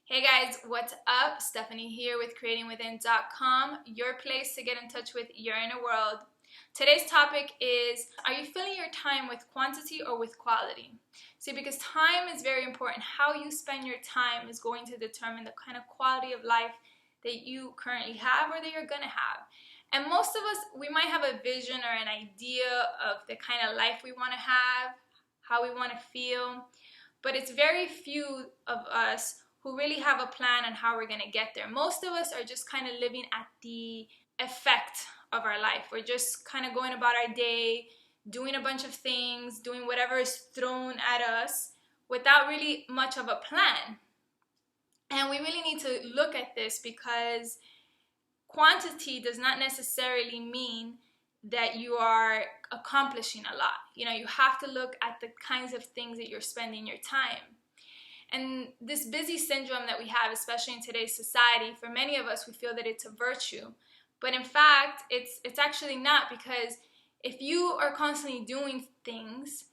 Hey guys, what's up? Stephanie here with creatingwithin.com, your place to get in touch with your inner world. Today's topic is, are you filling your time with quantity or with quality? See, because time is very important. How you spend your time is going to determine the kind of quality of life that you currently have or that you're going to have. And most of us, we might have a vision or an idea of the kind of life we want to have, how we want to feel, but it's very few of us who really have a plan on how we're going to get there. Most of us are just kind of living at the effect of our life. We're just kind of going about our day, doing a bunch of things, doing whatever is thrown at us without really much of a plan. And we really need to look at this because quantity does not necessarily mean that you are accomplishing a lot. You have to look at the kinds of things that you're spending your time. And this busy syndrome that we have, especially in today's society, for many of us, we feel that it's a virtue. But in fact, it's actually not, because if you are constantly doing things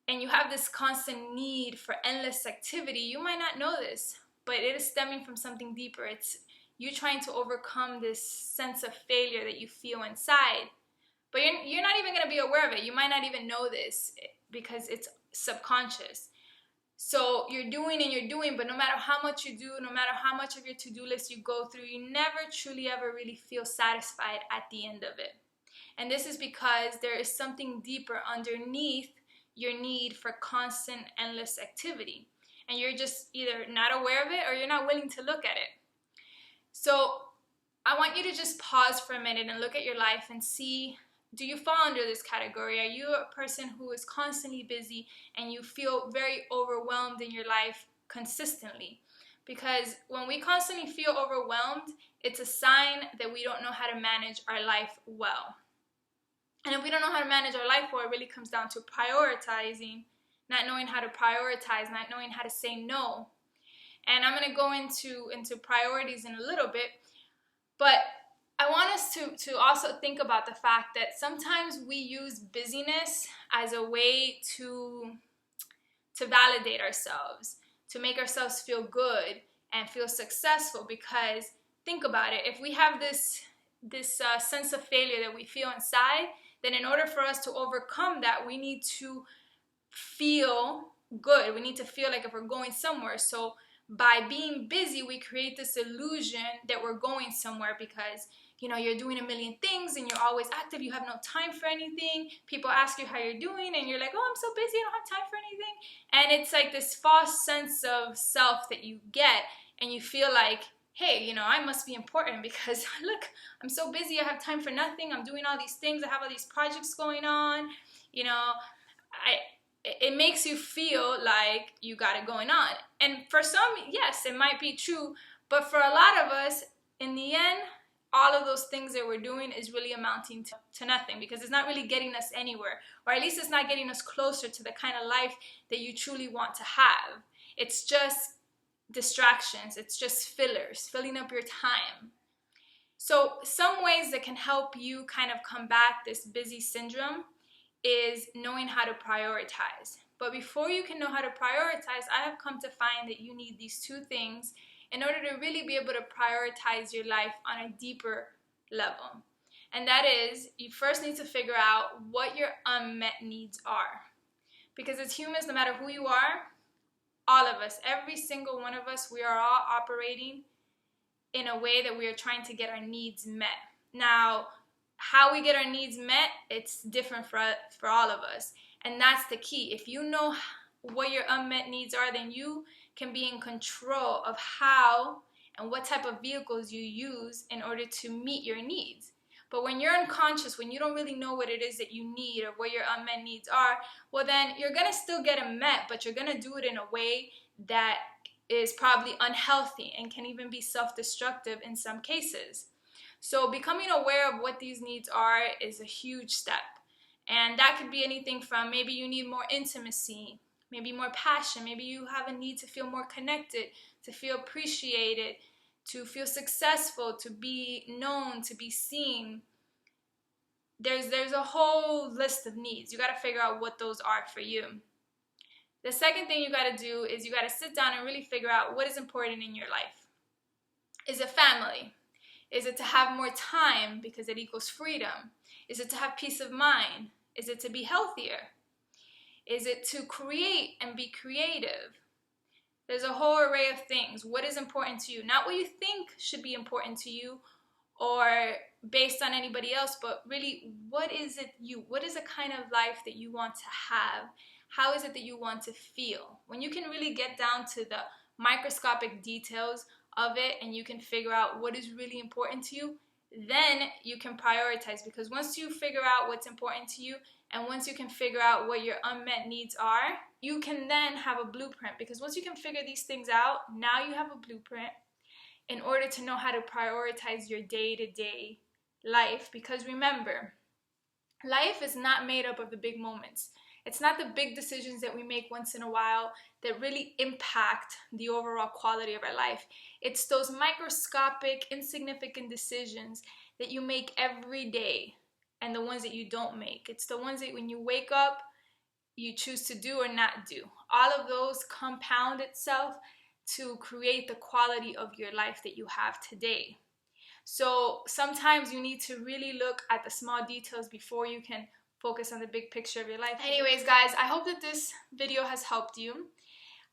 and you have this constant need for endless activity, you might not know this, but it is stemming from something deeper. It's you trying to overcome this sense of failure that you feel inside. But you're not even going to be aware of it. You might not even know this because it's subconscious. So you're doing, but no matter how much you do, no matter how much of your to-do list you go through, you never truly ever really feel satisfied at the end of it. And this is because there is something deeper underneath your need for constant, endless activity. And you're just either not aware of it or you're not willing to look at it. So I want you to just pause for a minute and look at your life and see, do you fall under this category? Are you a person who is constantly busy and you feel very overwhelmed in your life consistently? Because when we constantly feel overwhelmed, it's a sign that we don't know how to manage our life well. And if we don't know how to manage our life well, it really comes down to prioritizing, not knowing how to prioritize, not knowing how to say no. And I'm going to go into priorities in a little bit, but I want us to also think about the fact that sometimes we use busyness as a way to validate ourselves, to make ourselves feel good and feel successful. Because think about it, if we have this sense of failure that we feel inside, then in order for us to overcome that, we need to feel good. We need to feel like if we're going somewhere. So by being busy, we create this illusion that we're going somewhere because you're doing a million things and you're always active. You have no time for anything. People ask you how you're doing and you're like, oh, I'm so busy, I don't have time for anything. And it's like this false sense of self that you get, and you feel like, hey, I must be important because look, I'm so busy, I have time for nothing. I'm doing all these things, I have all these projects going on. It makes you feel like you got it going on. And for some, yes, it might be true, but for a lot of us, in the end, all of those things that we're doing is really amounting to nothing, because it's not really getting us anywhere, or at least it's not getting us closer to the kind of life that you truly want to have. It's just distractions, it's just fillers, filling up your time. So some ways that can help you kind of combat this busy syndrome is knowing how to prioritize. But before you can know how to prioritize, I have come to find that you need these two things in order to really be able to prioritize your life on a deeper level. And that is, you first need to figure out what your unmet needs are. Because as humans, no matter who you are, all of us, every single one of us, we are all operating in a way that we are trying to get our needs met. Now, how we get our needs met, it's different for all of us. And that's the key. If you know what your unmet needs are, then you can be in control of how and what type of vehicles you use in order to meet your needs. But when you're unconscious, when you don't really know what it is that you need or what your unmet needs are, well then you're going to still get them met, but you're going to do it in a way that is probably unhealthy and can even be self-destructive in some cases. So becoming aware of what these needs are is a huge step. And that could be anything from maybe you need more intimacy, maybe more passion, maybe you have a need to feel more connected, to feel appreciated, to feel successful, to be known, to be seen. There's a whole list of needs. You got to figure out what those are for you. The second thing you got to do is you got to sit down and really figure out what is important in your life. Is it family? Is it to have more time because it equals freedom? Is it to have peace of mind? Is it to be healthier? Is it to create and be creative? There's a whole array of things. What is important to you? Not what you think should be important to you or based on anybody else, but really, what is it what is the kind of life that you want to have? How is it that you want to feel? When you can really get down to the microscopic details of it and you can figure out what is really important to you, then you can prioritize. Because once you figure out what's important to you and once you can figure out what your unmet needs are, you can then have a blueprint. Because once you can figure these things out, now you have a blueprint in order to know how to prioritize your day-to-day life. Because remember, life is not made up of the big moments. It's not the big decisions that we make once in a while that really impact the overall quality of our life. It's those microscopic, insignificant decisions that you make every day and the ones that you don't make. It's the ones that when you wake up, you choose to do or not do. All of those compound itself to create the quality of your life that you have today. So sometimes you need to really look at the small details before you can focus on the big picture of your life. Anyways, guys, I hope that this video has helped you.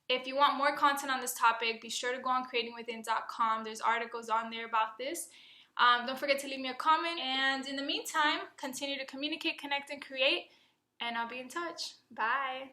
If you want more content on this topic, be sure to go on creatingwithin.com. There's articles on there about this. Don't forget to leave me a comment. And in the meantime, continue to communicate, connect, and create. And I'll be in touch. Bye.